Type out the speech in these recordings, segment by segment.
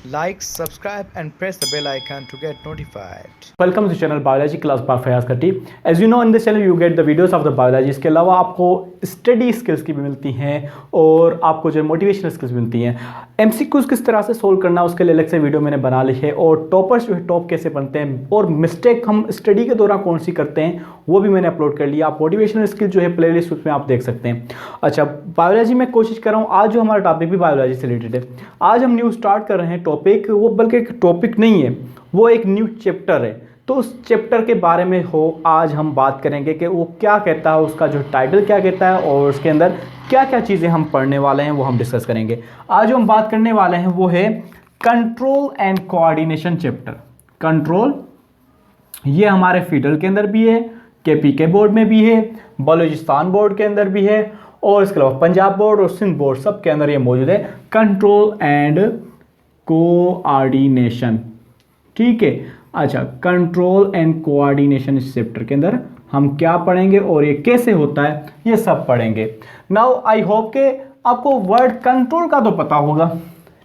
Like, subscribe and press the bell icon to get notified. Welcome to channel Biology Class by Fayaz Khatib. As you know, in this channel you get the videos of the biology. इसके अलावा आपको study skills की भी मिलती हैं और आपको जो मोटिवेशनल स्किल्स मिलती हैं। एमसीक्यूज किस तरह से सोल्व करना उसके लिए अलग से वीडियो मैंने बना ली है, और टॉपर्स जो है टॉप कैसे बनते हैं और मिस्टेक हम स्टडी के दौरान कौन सी करते हैं वो भी मैंने अपलोड कर लिया। आप मोटिवेशनल स्किल जो है प्लेलिस्ट उसमें आप देख सकते हैं। अच्छा, बायोलॉजी में कोशिश कर रहा हूँ, आज जो हमारा टॉपिक भी बायोलॉजी से रिलेटेड है। आज हम न्यू स्टार्ट कर रहे हैं टॉपिक, वो बल्कि एक टॉपिक नहीं है, वो एक न्यू चैप्टर है। तो उस चैप्टर के बारे में आज हम बात करेंगे कि वो क्या कहता है, उसका जो टाइटल क्या कहता है और उसके अंदर क्या क्या चीज़ें हम पढ़ने वाले हैं वो हम डिस्कस करेंगे। आज जो हम बात करने वाले हैं वो है control and coordination chapter. Control ये हमारे फेडरल के अंदर भी है, केपीके बोर्ड में भी है, बलूचिस्तान बोर्ड के अंदर भी है, और इसके अलावा पंजाब बोर्ड और सिंध बोर्ड सब के अंदर ये मौजूद है। कंट्रोल एंड कोऑर्डिनेशन, ठीक है। अच्छा, कंट्रोल एंड कोऑर्डिनेशन इस चैप्टर के अंदर हम क्या पढ़ेंगे और ये कैसे होता है ये सब पढ़ेंगे। नाउ आई होप के आपको वर्ड कंट्रोल का तो पता होगा,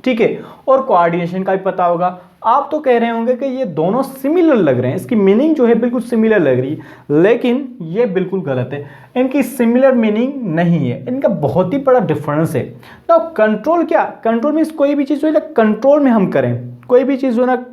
ठीक है, और कोऑर्डिनेशन का भी पता होगा। आप तो कह रहे होंगे कि ये दोनों सिमिलर लग रहे हैं, इसकी मीनिंग जो है बिल्कुल सिमिलर लग रही है, लेकिन ये बिल्कुल गलत है। इनकी सिमिलर मीनिंग नहीं है, इनका बहुत ही बड़ा डिफरेंस है। तो कंट्रोल क्या, कंट्रोल मीन्स कोई भी चीज़ जो है कंट्रोल में हम करें, कोई भी चीज़ जो ना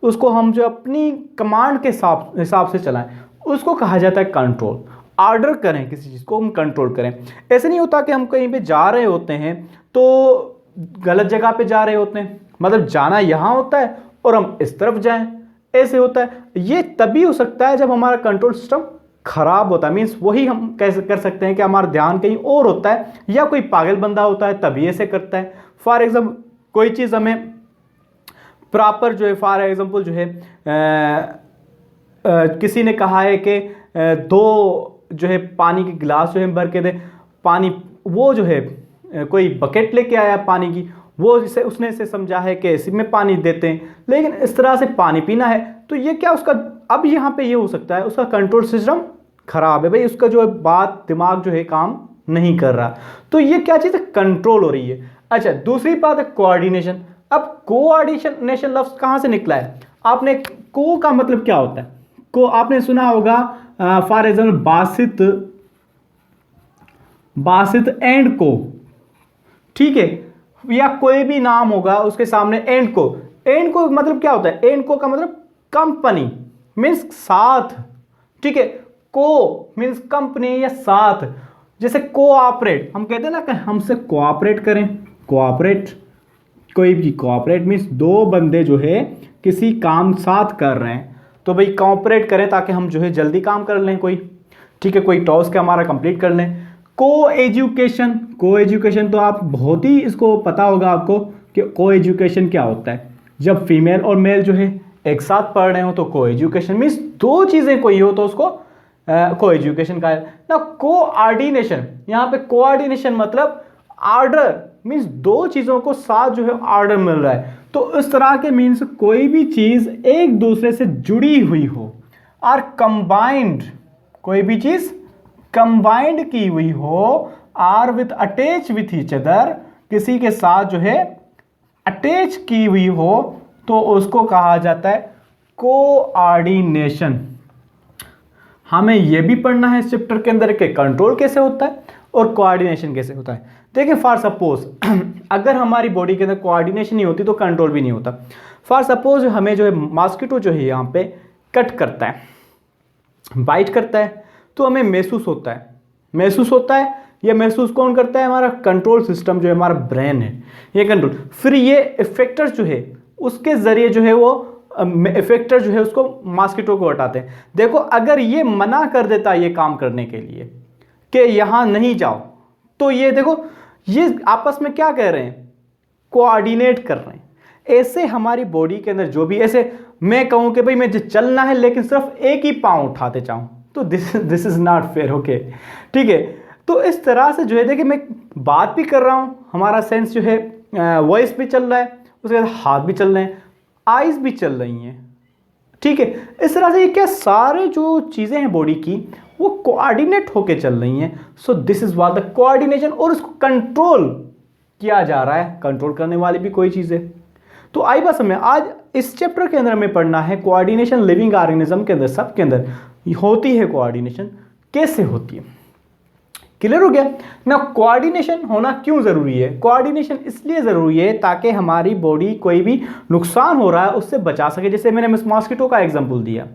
उसको हम जो अपनी कमांड के हिसाब से चलाएं, उसको कहा जाता है कंट्रोल। ऑर्डर करें किसी चीज़ को, हम कंट्रोल करें। ऐसे नहीं होता कि हम कहीं पे जा रहे होते हैं तो गलत जगह पे जा रहे होते हैं, मतलब जाना यहाँ होता है और हम इस तरफ जाएं, ऐसे होता है। ये तभी हो सकता है जब हमारा कंट्रोल सिस्टम खराब होता है, मीन्स वही हम कैसे कर सकते हैं कि हमारा ध्यान कहीं और होता है, या कोई पागल बंदा होता है तभी ऐसे करता है। फॉर एग्जाम्पल कोई चीज़ हमें प्रॉपर जो है, फॉर एग्जाम्पल जो है किसी ने कहा है कि दो जो है पानी के गिलास जो है भर के दे पानी, वो जो है कोई बकेट लेके आया पानी की, वो जिसे उसने इसे समझा है कि इसी में पानी देते हैं, लेकिन इस तरह से पानी पीना है। तो ये क्या उसका, अब यहाँ पे ये हो सकता है उसका कंट्रोल सिस्टम खराब है, भाई उसका जो है बात दिमाग जो है काम नहीं कर रहा। तो ये क्या चीज़ है, कंट्रोल हो रही है। अच्छा, दूसरी बात है कोऑर्डिनेशन। अब कोऑर्डिनेशन लफ्ज कहाँ से निकला है? आपने को का मतलब क्या होता है? को आपने सुना होगा, फॉर एग्जाम्पल बासित एंड को, ठीक है, या कोई भी नाम होगा उसके सामने एंड को। एंड को मतलब क्या होता है? एंड को का मतलब कंपनी मीन्स साथ, ठीक है। को मीन्स कंपनी या साथ। जैसे कोऑपरेट, हम कहते हैं ना कि हमसे कोऑपरेट करें, कोऑपरेट, कोई भी कोऑपरेट मीन्स दो बंदे जो है किसी काम साथ कर रहे हैं, तो भाई कोऑपरेट करें ताकि हम जो है जल्दी काम कर लें कोई, ठीक है, कोई टास्क हमारा कंप्लीट कर लें। को एजुकेशन, को एजुकेशन तो आप बहुत ही इसको पता होगा आपको कि को एजुकेशन क्या होता है। जब फीमेल और मेल जो है एक साथ पढ़ रहे हो तो को एजुकेशन मीन्स दो चीज़ें कोई हो तो उसको को एजुकेशन का है ना। कोऑर्डिनेशन, यहाँ पे कोऑर्डिनेशन मतलब ऑर्डर मीन्स दो चीज़ों को साथ जो है ऑर्डर मिल रहा है। तो इस तरह के मीन्स कोई भी चीज़ एक दूसरे से जुड़ी हुई हो और कंबाइंड, कोई भी चीज़ कंबाइंड की हुई हो, or with attach with each other, किसी के साथ जो है अटैच की हुई हो, तो उसको कहा जाता है कोऑर्डिनेशन। हमें यह भी पढ़ना है इस चैप्टर के अंदर कि कंट्रोल कैसे होता है और कोऑर्डिनेशन कैसे होता है। देखिए, फॉर सपोज अगर हमारी बॉडी के अंदर कोऑर्डिनेशन नहीं होती तो कंट्रोल भी नहीं होता। फॉर सपोज हमें जो है मॉस्किटो जो है यहाँ पे कट करता है, बाइट करता है, तो हमें महसूस होता है। ये महसूस कौन करता है? हमारा कंट्रोल सिस्टम जो है, हमारा ब्रेन है, ये कंट्रोल। फिर ये इफेक्टर जो है उसके जरिए जो है वो इफेक्टर जो है उसको मॉस्किटो को हटाते हैं। देखो, अगर ये मना कर देता ये काम करने के लिए कि यहां नहीं जाओ, तो ये देखो ये आपस में क्या कह रहे हैं? कोऑर्डिनेट कर रहे हैं। ऐसे हमारी बॉडी के अंदर जो भी, ऐसे मैं कहूं कि भाई मुझे चलना है लेकिन सिर्फ एक ही पांव उठाते जाऊं, तो this is not fair, okay, ठीक है। तो इस तरह से जो है, देखिए मैं बात भी कर रहा हूं, हमारा सेंस जो है वॉइस भी चल रहा है, उसके बाद हाथ भी चल रहे हैं, आईज भी चल रही हैं, ठीक है। इस तरह से ये क्या सारे जो चीज़ें हैं बॉडी की वो कोऑर्डिनेट होके चल रही हैं। So this is what the coordination, और इसको कंट्रोल किया जा रहा है। कंट्रोल करने वाली भी कोई चीज़ है। तो आई बस हमें आज इस चैप्टर के अंदर हमें पढ़ना है कोऑर्डिनेशन लिविंग ऑर्गेनिज्म के अंदर, सब के अंदर होती है कोऑर्डिनेशन, कैसे होती है। क्लियर हो गया ना। कोऑर्डिनेशन होना क्यों जरूरी है? कोऑर्डिनेशन इसलिए जरूरी है ताकि हमारी बॉडी कोई भी नुकसान हो रहा है उससे बचा सके। जैसे मैंने मॉस्किटो का एग्जांपल दिया।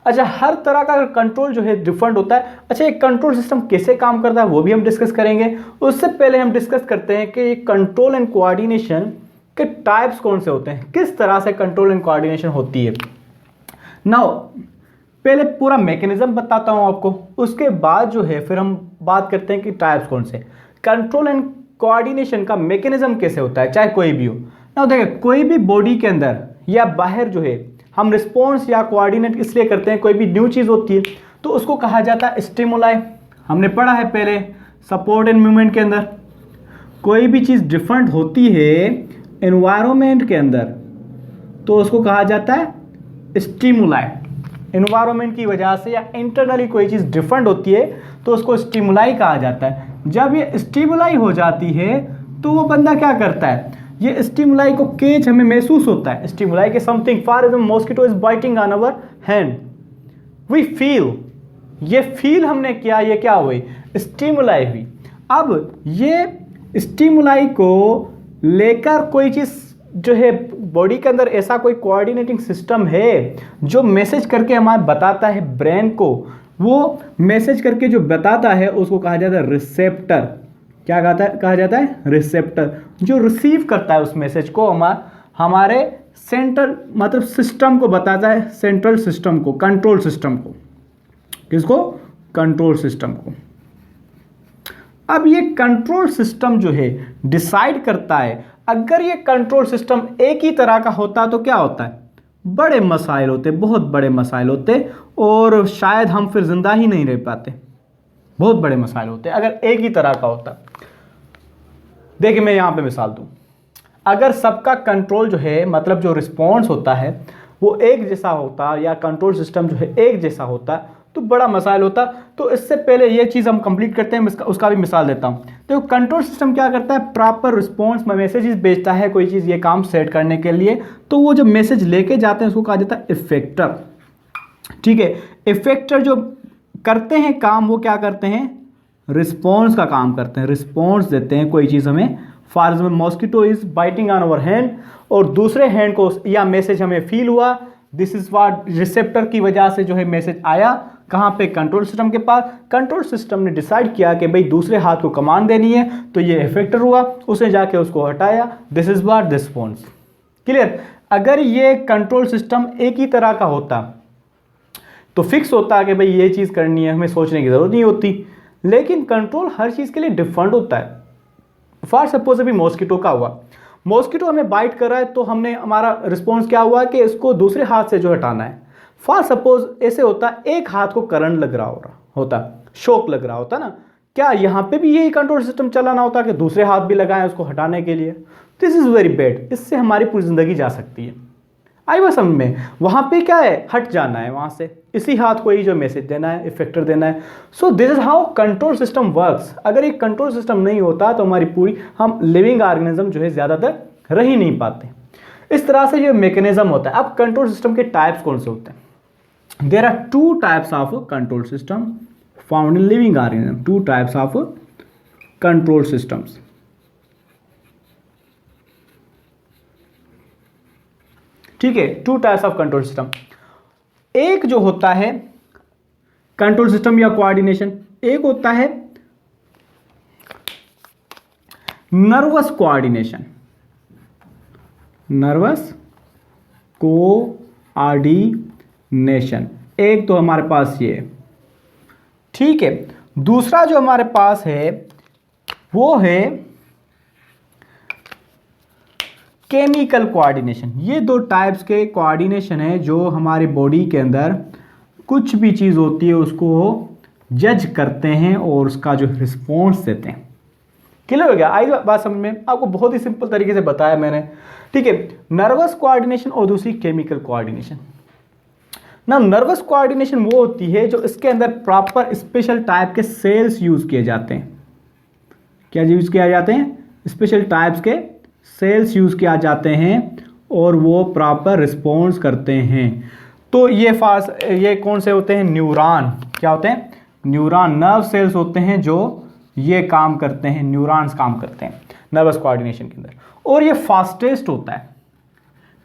अच्छा, हर तरह का कंट्रोल जो है डिफरेंट होता है। अच्छा, एक कंट्रोल सिस्टम कैसे काम करता है वो भी हम डिस्कस करेंगे। उससे पहले हम डिस्कस करते हैं कि कंट्रोल एंड कोऑर्डिनेशन के टाइप्स कौन से होते हैं, किस तरह से कंट्रोल एंड कोऑर्डिनेशन होती है। नाउ पहले पूरा मैकेनिज्म बताता हूं आपको, उसके बाद जो है फिर हम बात करते हैं कि टाइप्स कौन से। कंट्रोल एंड कोऑर्डिनेशन का मैकेनिज्म कैसे होता है, चाहे कोई भी हो। नाउ देखिए, कोई भी बॉडी के अंदर या बाहर जो है हम रिस्पॉन्स या कोऑर्डिनेट इसलिए करते हैं, कोई भी न्यू चीज़ होती है तो उसको कहा जाता है स्टिमुलाई। हमने पढ़ा है पहले सपोर्ट एंड मूवमेंट के अंदर, कोई भी चीज़ डिफरेंट होती है एनवायरनमेंट के अंदर तो उसको कहा जाता है स्टिमुलाई। एनवायरनमेंट की वजह से या इंटरनली कोई चीज़ डिफरेंट होती है तो उसको स्टिमुलाई कहा जाता है। जब ये स्टिमुलाई हो जाती है तो वो बंदा क्या करता है, ये स्टिमुलाई को केच हमें महसूस होता है। स्टिमुलाई के something, for example mosquito is biting on our hand, we feel, ये फील हमने किया, ये क्या हुई, स्टिमुलाई हुई। अब ये स्टिमुलाई को लेकर कोई चीज़ जो है बॉडी के अंदर ऐसा कोई कोऑर्डिनेटिंग सिस्टम है जो मैसेज करके हमारे बताता है ब्रेन को, वो मैसेज करके जो बताता है उसको कहा जाता है रिसेप्टर। क्या कहा जाता है रिसेप्टर, जो रिसीव करता है उस मैसेज को हमारे सेंट्रल मतलब सिस्टम को बताता है, सेंट्रल सिस्टम को, कंट्रोल सिस्टम को। किसको? कंट्रोल सिस्टम को। अब ये कंट्रोल सिस्टम जो है डिसाइड करता है, अगर ये कंट्रोल सिस्टम एक ही तरह का होता तो क्या होता है, बड़े मसाइल होते, बहुत बड़े मसाइल होते और शायद हम फिर जिंदा ही नहीं रह पाते। बहुत बड़े मसाइल होते अगर एक ही तरह का होता। देखिए मैं यहाँ पे मिसाल दूँ, अगर सबका कंट्रोल जो है मतलब जो रिस्पॉन्स होता है वो एक जैसा होता या कंट्रोल सिस्टम जो है एक जैसा होता तो बड़ा मसाइल होता। तो इससे पहले ये चीज़ हम कंप्लीट करते हैं, उसका भी मिसाल देता हूँ। तो कंट्रोल सिस्टम क्या करता है, प्रॉपर रिस्पॉन्स मैसेजेस भेजता है कोई चीज़ ये काम सेट करने के लिए। तो वो जो मैसेज लेके जाते हैं उसको कहा जाता है इफेक्टर। ठीक है, इफेक्टर जो करते हैं काम वो क्या करते हैं, रिस्पॉन्स का काम करते हैं, रिस्पॉन्स देते हैं कोई चीज़ हमें। For example mosquito is biting on our hand और दूसरे हैंड को या मैसेज हमें फील हुआ, दिस इज व्हाट रिसेप्टर की वजह से जो है मैसेज आया कहाँ पे, कंट्रोल सिस्टम के पास। कंट्रोल सिस्टम ने डिसाइड किया कि भाई दूसरे हाथ को कमांड देनी है तो ये इफेक्टर हुआ, उसने जाके उसको हटाया, this is what response. Clear? अगर ये कंट्रोल सिस्टम एक ही तरह का होता तो फिक्स होता कि भाई ये चीज़ करनी है, हमें सोचने की ज़रूरत नहीं होती। लेकिन कंट्रोल हर चीज़ के लिए डिफरेंट होता है। फॉर सपोज अभी मॉस्किटो का हुआ, मॉस्किटो हमें बाइट कर रहा है तो हमने हमारा रिस्पॉन्स क्या हुआ कि इसको दूसरे हाथ से जो हटाना है। फॉर सपोज ऐसे होता एक हाथ को करंट लग रहा होता, शॉक लग रहा होता ना, क्या यहाँ पे भी यही कंट्रोल सिस्टम चलाना होता कि दूसरे हाथ भी लगाएं उसको हटाने के लिए? दिस इज़ वेरी बैड, इससे हमारी पूरी ज़िंदगी जा सकती है। आई बात समझ में? वहाँ पे क्या है, हट जाना है वहाँ से, इसी हाथ को ही जो मैसेज देना है, इफेक्टर देना है। So this is how control system works. अगर एक कंट्रोल सिस्टम नहीं होता तो हमारी पूरी हम लिविंग ऑर्गेनिज्म जो है ज़्यादातर रह ही नहीं पाते। इस तरह से ये मैकेनिज्म होता है। अब कंट्रोल सिस्टम के टाइप्स कौन से होते हैं? There are two types of control system found in living organism. Two types of control systems. ठीक है, two types of control system. एक जो होता है कंट्रोल सिस्टम या कोऑर्डिनेशन, एक होता है नर्वस कोऑर्डिनेशन। नर्वस कोऑर्डिनेशन एक तो हमारे पास ये है। ठीक है, दूसरा जो हमारे पास है वो है केमिकल कोऑर्डिनेशन। ये दो टाइप्स के कोऑर्डिनेशन है जो हमारे बॉडी के अंदर कुछ भी चीज़ होती है उसको जज करते हैं और उसका जो रिस्पॉन्स देते हैं। क्लियर हो गया? आई बात समझ में? आपको बहुत ही सिंपल तरीके से बताया मैंने। ठीक है, नर्वस कोऑर्डिनेशन और दूसरी केमिकल कोऑर्डिनेशन। ना नर्वस कोऑर्डिनेशन वो होती है जो इसके अंदर प्रॉपर स्पेशल टाइप के सेल्स यूज किए जाते हैं। क्या यूज किया जाते हैं? स्पेशल टाइप्स के सेल्स यूज किया जाते हैं और वो प्रॉपर रिस्पॉन्स करते हैं। तो ये कौन से होते हैं? न्यूरॉन। क्या होते हैं? न्यूरॉन, नर्व सेल्स होते हैं जो ये काम करते हैं, न्यूरॉन्स काम करते हैं नर्वस कोऑर्डिनेशन के अंदर। और ये फास्टेस्ट होता है।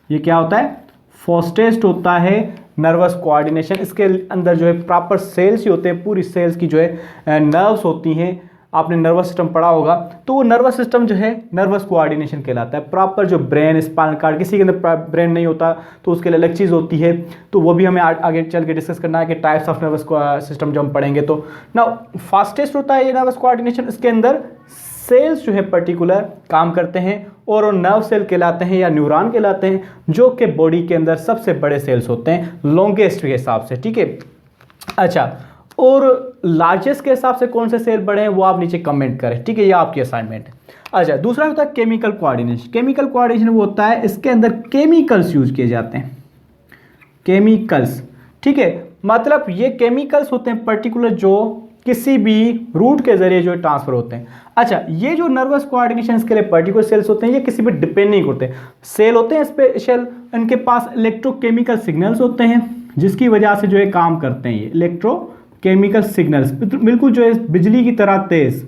ये क्या होता है? फास्टेस्ट होता है नर्वस कोऑर्डिनेशन। इसके अंदर जो है प्रॉपर सेल्स ही होते हैं, पूरी सेल्स की जो है नर्व्स होती हैं। आपने नर्वस सिस्टम पढ़ा होगा, तो वो नर्वस सिस्टम जो है नर्वस कोऑर्डिनेशन कहलाता है। प्रॉपर जो ब्रेन, स्पाइनल कार्ड, किसी के अंदर ब्रेन नहीं होता तो उसके लिए अलग चीज़ होती है, तो वो भी हमें आगे चल के डिस्कस करना है कि टाइप्स ऑफ नर्वस सिस्टम जो हम पढ़ेंगे। तो ना फास्टेस्ट होता है ये नर्वस कोऑर्डिनेशन। इसके अंदर सेल्स जो है पर्टिकुलर काम करते हैं और वो नर्व सेल कहलाते हैं या न्यूरॉन कहलाते हैं, जो कि बॉडी के अंदर सबसे बड़े सेल्स होते हैं लॉन्गेस्ट के हिसाब से। ठीक है, अच्छा, और लार्जेस्ट के हिसाब से कौन से सेल बड़े हैं वो आप नीचे कमेंट करें। ठीक है, ये आपकी असाइनमेंट है। अच्छा, दूसरा होता है केमिकल कोऑर्डिनेशन। केमिकल कोऑर्डिनेशन वो होता है इसके अंदर केमिकल्स यूज किए जाते हैं, केमिकल्स। ठीक है, मतलब ये केमिकल्स होते हैं पर्टिकुलर जो किसी भी रूट के जरिए जो ट्रांसफर होते हैं। अच्छा, ये जो नर्वस कोऑर्डिनेशन के लिए पर्टिकुलर सेल्स होते हैं, ये किसी पे डिपेंड नहीं करते। सेल होते हैं स्पेशल, इनके पास इलेक्ट्रोकेमिकल सिग्नल्स होते हैं जिसकी वजह से जो है काम करते हैं। ये इलेक्ट्रोकेमिकल सिग्नल्स बिल्कुल जो है बिजली की तरह तेज,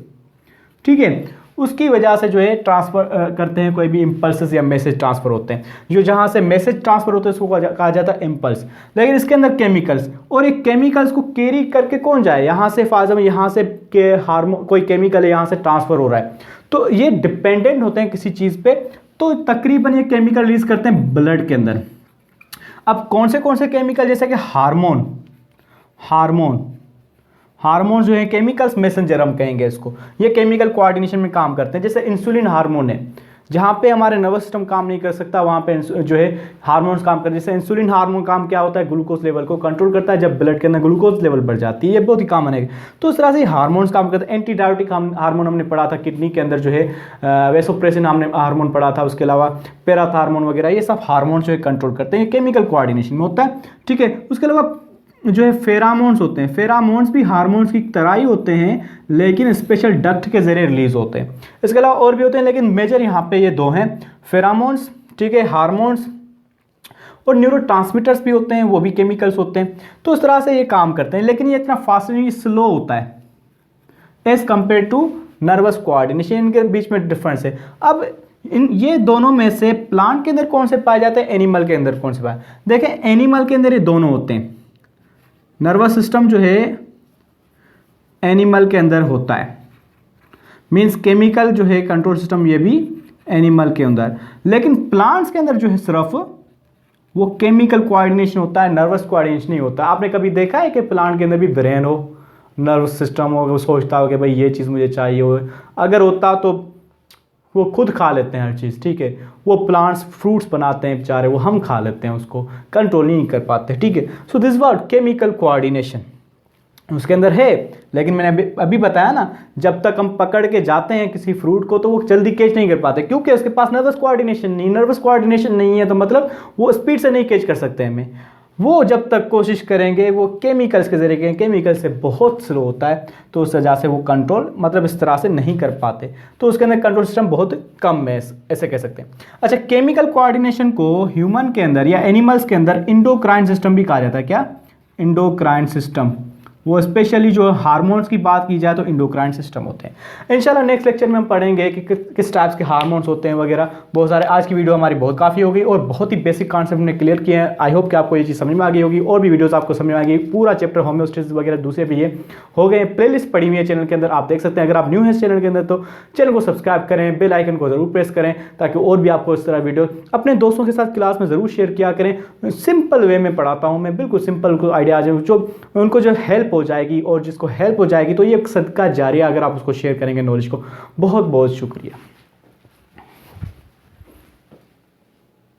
ठीक है, उसकी वजह से जो है ट्रांसफर करते हैं, कोई भी इम्पल्स या मैसेज ट्रांसफर होते हैं। जो जहाँ से मैसेज ट्रांसफर होते हैं उसको कहा जाता है इम्पल्स। लेकिन इसके अंदर केमिकल्स, और एक केमिकल्स को कैरी करके कौन जाए? यहाँ से फाजम, यहाँ से के हार्मोन, कोई केमिकल है यहाँ से ट्रांसफर हो रहा है, तो ये डिपेंडेंट होते हैं किसी चीज़ पे। तो तकरीबन ये केमिकल रिलीज करते हैं ब्लड के अंदर। अब कौन से केमिकल, जैसे कि हार्मोन जो है केमिकल्स मैसेंजर हम कहेंगे इसको, ये केमिकल कोऑर्डिनेशन में काम करते हैं। जैसे इंसुलिन हार्मोन है, जहाँ पे हमारे नर्वस सिस्टम काम नहीं कर सकता वहाँ पे जो है हार्मोन्स काम करते हैं। जैसे इंसुलिन हार्मोन काम क्या होता है? ग्लूकोज लेवल को कंट्रोल करता है। जब ब्लड के अंदर ग्लूकोज लेवल बढ़ जाती है, ये बहुत ही कॉमन है। तो इस तरह से हार्मोन्स काम करते हैं। एंटीडायोटिक हार्मोन हमने पढ़ा था, किडनी के अंदर जो है वेसोप्रेसिन हमने हार्मोन पढ़ा था, उसके अलावा पेराथ हार्मोन वगैरह, ये सब हार्मोन जो है कंट्रोल करते हैं। ये केमिकल कोऑर्डिनेशन में होता है। ठीक है, उसके अलावा जो है फेरामोन्स होते हैं। फेरामोन्स भी हार्मोन्स की तरह ही होते हैं, लेकिन स्पेशल डक्ट के जरिए रिलीज होते हैं। इसके अलावा और भी होते हैं, लेकिन मेजर यहाँ पे ये दो हैं, फेरामोन्स, ठीक है, हार्मोन्स, और न्यूरोट्रांसमीटर्स भी होते हैं, वो भी केमिकल्स होते हैं। तो इस तरह से ये काम करते हैं, लेकिन ये इतना फास्ट नहीं, स्लो होता है as compare to nervous coordination. इनके बीच में डिफरेंस है। अब ये दोनों में से प्लांट के अंदर कौन से पाए जाते हैं, एनिमल के अंदर कौन से पाए? देखें, एनिमल के अंदर ये दोनों होते हैं। नर्वस सिस्टम जो है एनिमल के अंदर होता है, मींस केमिकल जो है कंट्रोल सिस्टम, ये भी एनिमल के अंदर। लेकिन प्लांट्स के अंदर जो है सिर्फ वो केमिकल कोऑर्डिनेशन होता है, नर्वस कोऑर्डिनेशन नहीं होता। आपने कभी देखा है कि प्लांट के अंदर भी ब्रेन हो, नर्वस सिस्टम हो, वो सोचता हो कि भाई ये चीज़ मुझे चाहिए हो? अगर होता तो वो खुद खा लेते हैं हर चीज़। ठीक है, वो प्लांट्स फ्रूट्स बनाते हैं बेचारे, वो हम खा लेते हैं, उसको कंट्रोल नहीं कर पाते। ठीक है, so this word chemical coordination उसके अंदर है। लेकिन मैंने अभी बताया ना, जब तक हम पकड़ के जाते हैं किसी फ्रूट को तो वो जल्दी कैच नहीं कर पाते, क्योंकि उसके पास नर्वस कोऑर्डिनेशन नहीं है, तो मतलब वो स्पीड से नहीं कैच कर सकते हमें। वो जब तक कोशिश करेंगे वो केमिकल्स के जरिए, केमिकल से बहुत स्लो होता है, तो उस वजह से वो कंट्रोल मतलब इस तरह से नहीं कर पाते। तो उसके अंदर कंट्रोल सिस्टम बहुत कम है, ऐसे कह सकते हैं। अच्छा, केमिकल कोऑर्डिनेशन को ह्यूमन के अंदर या एनिमल्स के अंदर इंडोक्राइन सिस्टम भी कहा जाता है। क्या? Endocrine system. वो स्पेशली जो हार्मोन्स की बात की जाए तो इंडोक्राइन सिस्टम होते हैं। इंशाल्लाह नेक्स्ट लेक्चर में हम पढ़ेंगे कि किस टाइप्स के हार्मोन्स होते हैं वगैरह, बहुत सारे। आज की वीडियो हमारी बहुत काफ़ी हो गई और बहुत ही बेसिक कॉन्सेप्ट हमने क्लियर किए हैं। आई होप कि आपको ये चीज़ समझ में आ गई होगी, और भी वीडियोस आपको समझ में आ गई। पूरा चैप्टर होम्योस्टेसिस वगैरह दूसरे भी ये हो गए, प्लेलिस्ट पड़ी हुई है चैनल के अंदर, आप देख सकते हैं। अगर आप न्यू हैं इस चैनल के अंदर तो चैनल को सब्सक्राइब करें, बेल आइकन को जरूर प्रेस करें, ताकि और भी आपको इस तरह वीडियो अपने दोस्तों के साथ क्लास में ज़रूर शेयर किया करें। सिंपल वे में पढ़ाता हूँ मैं, बिल्कुल सिंपल आइडिया आ जाए जो उनको जो हेल्प हो जाएगी, और जिसको हेल्प हो जाएगी तो ये एक सदका जारिया, अगर आप उसको शेयर करेंगे नॉलेज को। बहुत बहुत शुक्रिया।